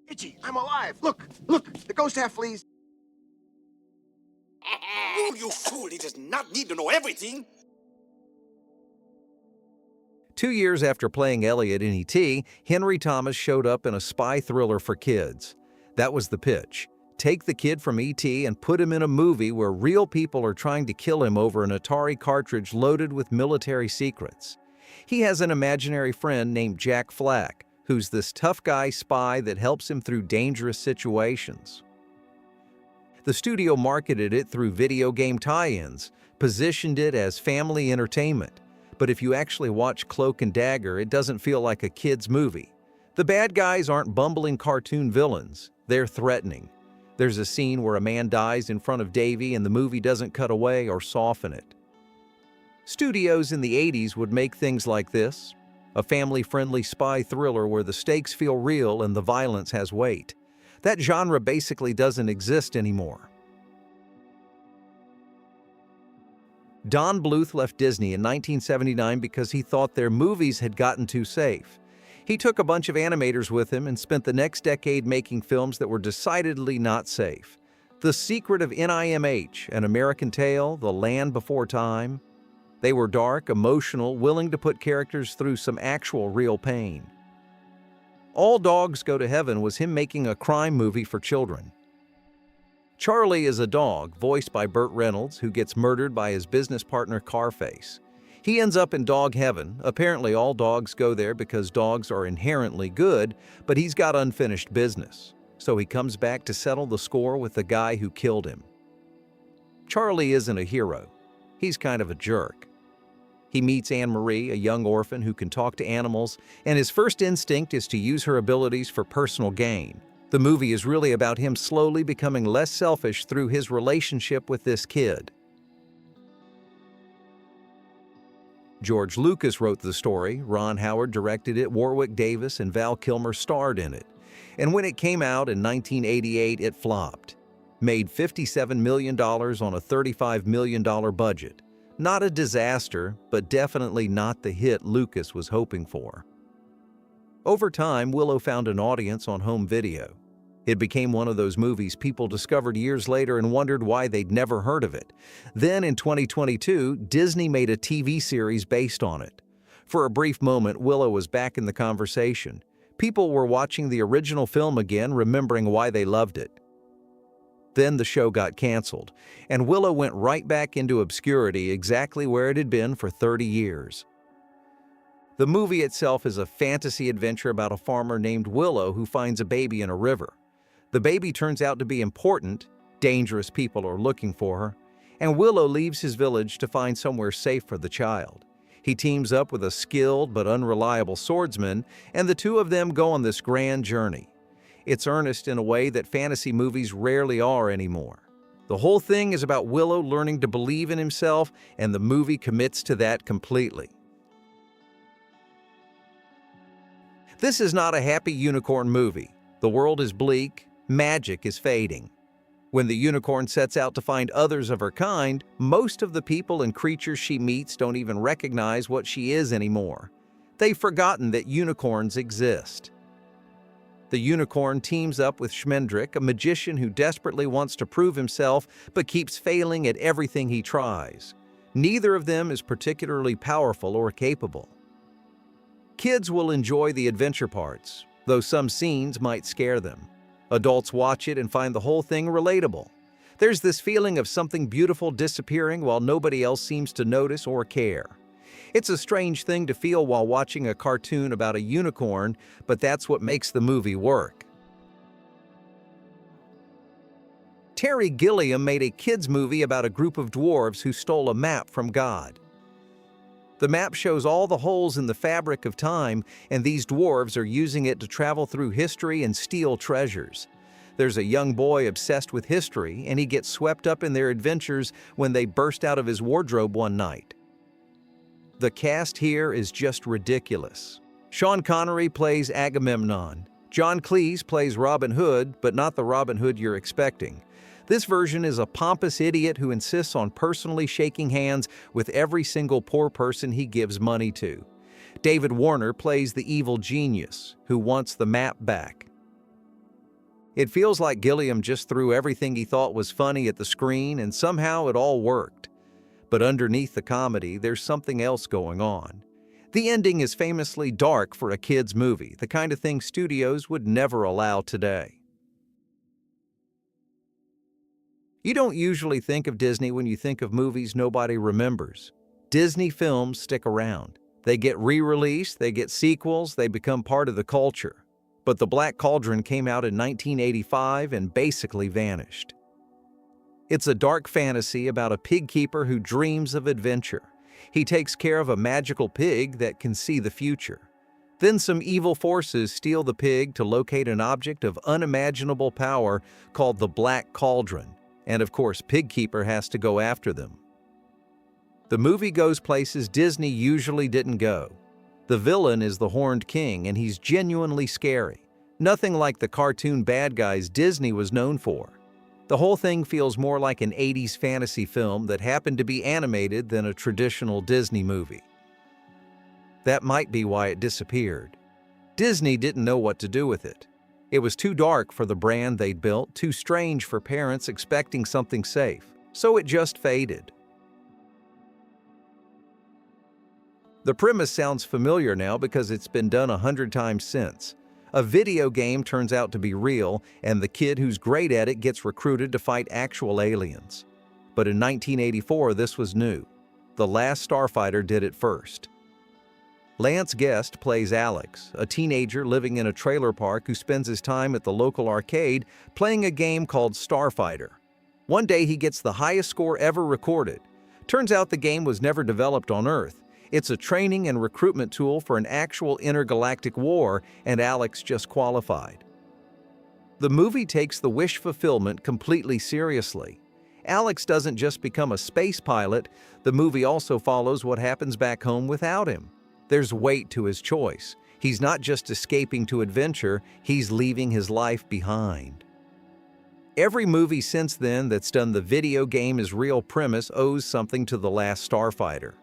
Itchy, I'm alive. Look, look, the ghost have fleas. Oh, you fool, he does not need to know everything. 2 years after playing Elliot in E.T., Henry Thomas showed up in a spy thriller for kids. That was the pitch. Take the kid from E.T. and put him in a movie where real people are trying to kill him over an Atari cartridge loaded with military secrets. He has an imaginary friend named Jack Flack, who's this tough guy spy that helps him through dangerous situations. The studio marketed it through video game tie-ins, positioned it as family entertainment. But if you actually watch Cloak and Dagger, it doesn't feel like a kid's movie. The bad guys aren't bumbling cartoon villains, they're threatening. There's a scene where a man dies in front of Davy and the movie doesn't cut away or soften it. Studios in the 80s would make things like this, a family-friendly spy thriller where the stakes feel real and the violence has weight. That genre basically doesn't exist anymore. Don Bluth left Disney in 1979 because he thought their movies had gotten too safe. He took a bunch of animators with him and spent the next decade making films that were decidedly not safe. The Secret of NIMH, An American Tale, The Land Before Time. They were dark, emotional, willing to put characters through some actual real pain. All Dogs Go to Heaven was him making a crime movie for children. Charlie is a dog, voiced by Burt Reynolds, who gets murdered by his business partner Carface. He ends up in dog heaven. Apparently all dogs go there because dogs are inherently good, but he's got unfinished business. So he comes back to settle the score with the guy who killed him. Charlie isn't a hero. He's kind of a jerk. He meets Anne-Marie, a young orphan who can talk to animals, and his first instinct is to use her abilities for personal gain. The movie is really about him slowly becoming less selfish through his relationship with this kid. George Lucas wrote the story, Ron Howard directed it, Warwick Davis and Val Kilmer starred in it. And when it came out in 1988, it flopped. Made $57 million on a $35 million budget. Not a disaster, but definitely not the hit Lucas was hoping for. Over time, Willow found an audience on home video. It became one of those movies people discovered years later and wondered why they'd never heard of it. Then in 2022, Disney made a TV series based on it. For a brief moment, Willow was back in the conversation. People were watching the original film again, remembering why they loved it. Then the show got canceled, and Willow went right back into obscurity, exactly where it had been for 30 years. The movie itself is a fantasy adventure about a farmer named Willow who finds a baby in a river. The baby turns out to be important, dangerous people are looking for her, and Willow leaves his village to find somewhere safe for the child. He teams up with a skilled but unreliable swordsman, and the two of them go on this grand journey. It's earnest in a way that fantasy movies rarely are anymore. The whole thing is about Willow learning to believe in himself, and the movie commits to that completely. This is not a happy unicorn movie. The world is bleak, magic is fading. When the unicorn sets out to find others of her kind, most of the people and creatures she meets don't even recognize what she is anymore. They've forgotten that unicorns exist. The unicorn teams up with Schmendrick, a magician who desperately wants to prove himself but keeps failing at everything he tries. Neither of them is particularly powerful or capable. Kids will enjoy the adventure parts, though some scenes might scare them. Adults watch it and find the whole thing relatable. There's this feeling of something beautiful disappearing while nobody else seems to notice or care. It's a strange thing to feel while watching a cartoon about a unicorn, but that's what makes the movie work. Terry Gilliam made a kids' movie about a group of dwarves who stole a map from God. The map shows all the holes in the fabric of time, and these dwarves are using it to travel through history and steal treasures. There's a young boy obsessed with history, and he gets swept up in their adventures when they burst out of his wardrobe one night. The cast here is just ridiculous. Sean Connery plays Agamemnon. John Cleese plays Robin Hood, but not the Robin Hood you're expecting. This version is a pompous idiot who insists on personally shaking hands with every single poor person he gives money to. David Warner plays the evil genius who wants the map back. It feels like Gilliam just threw everything he thought was funny at the screen and somehow it all worked. But underneath the comedy, there's something else going on. The ending is famously dark for a kid's movie, the kind of thing studios would never allow today. You don't usually think of Disney when you think of movies nobody remembers. Disney films stick around. They get re-released, they get sequels, they become part of the culture. But The Black Cauldron came out in 1985 and basically vanished. It's a dark fantasy about a pig keeper who dreams of adventure. He takes care of a magical pig that can see the future. Then some evil forces steal the pig to locate an object of unimaginable power called the Black Cauldron. And of course, Pigkeeper has to go after them. The movie goes places Disney usually didn't go. The villain is the Horned King, and he's genuinely scary. Nothing like the cartoon bad guys Disney was known for. The whole thing feels more like an 80s fantasy film that happened to be animated than a traditional Disney movie. That might be why it disappeared. Disney didn't know what to do with it. It was too dark for the brand they'd built, too strange for parents expecting something safe, so it just faded. The premise sounds familiar now because it's been done 100 times since. A video game turns out to be real, and the kid who's great at it gets recruited to fight actual aliens. But in 1984, this was new. The Last Starfighter did it first. Lance Guest plays Alex, a teenager living in a trailer park who spends his time at the local arcade playing a game called Starfighter. One day he gets the highest score ever recorded. Turns out the game was never developed on Earth. It's a training and recruitment tool for an actual intergalactic war, and Alex just qualified. The movie takes the wish fulfillment completely seriously. Alex doesn't just become a space pilot, the movie also follows what happens back home without him. There's weight to his choice. He's not just escaping to adventure, he's leaving his life behind. Every movie since then that's done the video game as real premise owes something to The Last Starfighter.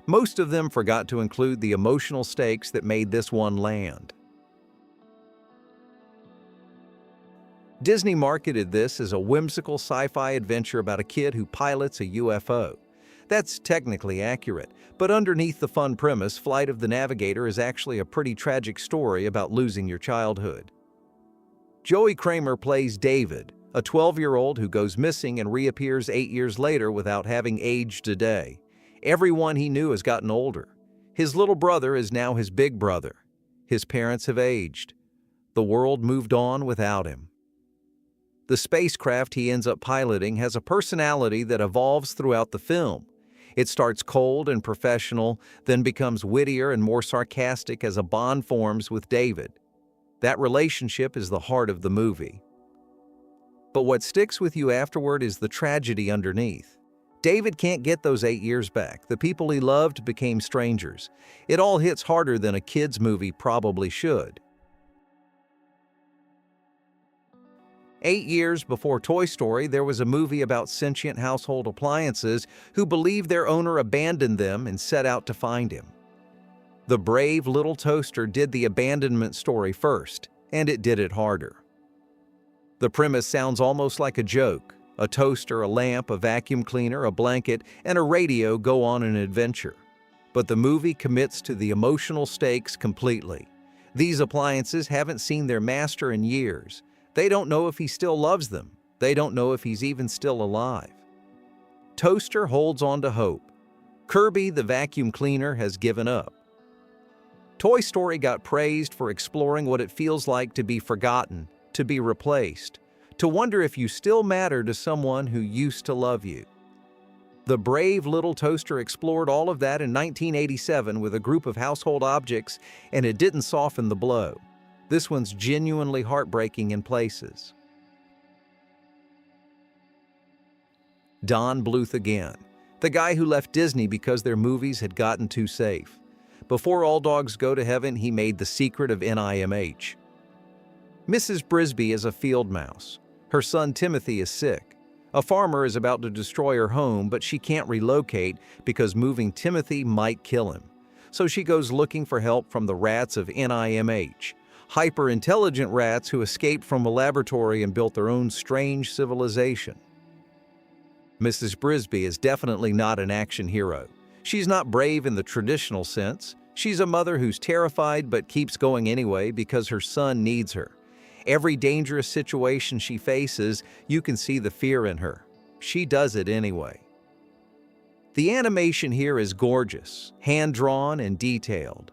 Most of them forgot to include the emotional stakes that made this one land. Disney marketed this as a whimsical sci-fi adventure about a kid who pilots a UFO. That's technically accurate, but underneath the fun premise, Flight of the Navigator is actually a pretty tragic story about losing your childhood. Joey Kramer plays David, a 12-year-old who goes missing and reappears 8 years later without having aged a day. Everyone he knew has gotten older. His little brother is now his big brother. His parents have aged. The world moved on without him. The spacecraft he ends up piloting has a personality that evolves throughout the film. It starts cold and professional, then becomes wittier and more sarcastic as a bond forms with David. That relationship is the heart of the movie. But what sticks with you afterward is the tragedy underneath. David can't get those 8 years back. The people he loved became strangers. It all hits harder than a kid's movie probably should. 8 years before Toy Story, there was a movie about sentient household appliances who believed their owner abandoned them and set out to find him. The brave little toaster did the abandonment story first, and it did it harder. The premise sounds almost like a joke. A toaster, a lamp, a vacuum cleaner, a blanket, and a radio go on an adventure. But the movie commits to the emotional stakes completely. These appliances haven't seen their master in years. They don't know if he still loves them. They don't know if he's even still alive. Toaster holds on to hope. Kirby, the vacuum cleaner, has given up. Toy Story got praised for exploring what it feels like to be forgotten, to be replaced, to wonder if you still matter to someone who used to love you. The brave little toaster explored all of that in 1987 with a group of household objects, and it didn't soften the blow. This one's genuinely heartbreaking in places. Don Bluth again, the guy who left Disney because their movies had gotten too safe. Before All Dogs Go to Heaven, he made The Secret of NIMH. Mrs. Brisby is a field mouse. Her son Timothy is sick. A farmer is about to destroy her home, but she can't relocate because moving Timothy might kill him. So she goes looking for help from the rats of NIMH. hyper-intelligent rats who escaped from a laboratory and built their own strange civilization. Mrs. Brisby is definitely not an action hero. She's not brave in the traditional sense. She's a mother who's terrified but keeps going anyway because her son needs her. Every dangerous situation she faces, you can see the fear in her. She does it anyway. The animation here is gorgeous, hand-drawn and detailed.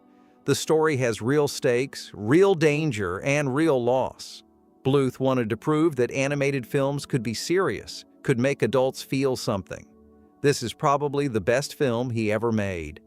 The story has real stakes, real danger, and real loss. Bluth wanted to prove that animated films could be serious, could make adults feel something. This is probably the best film he ever made.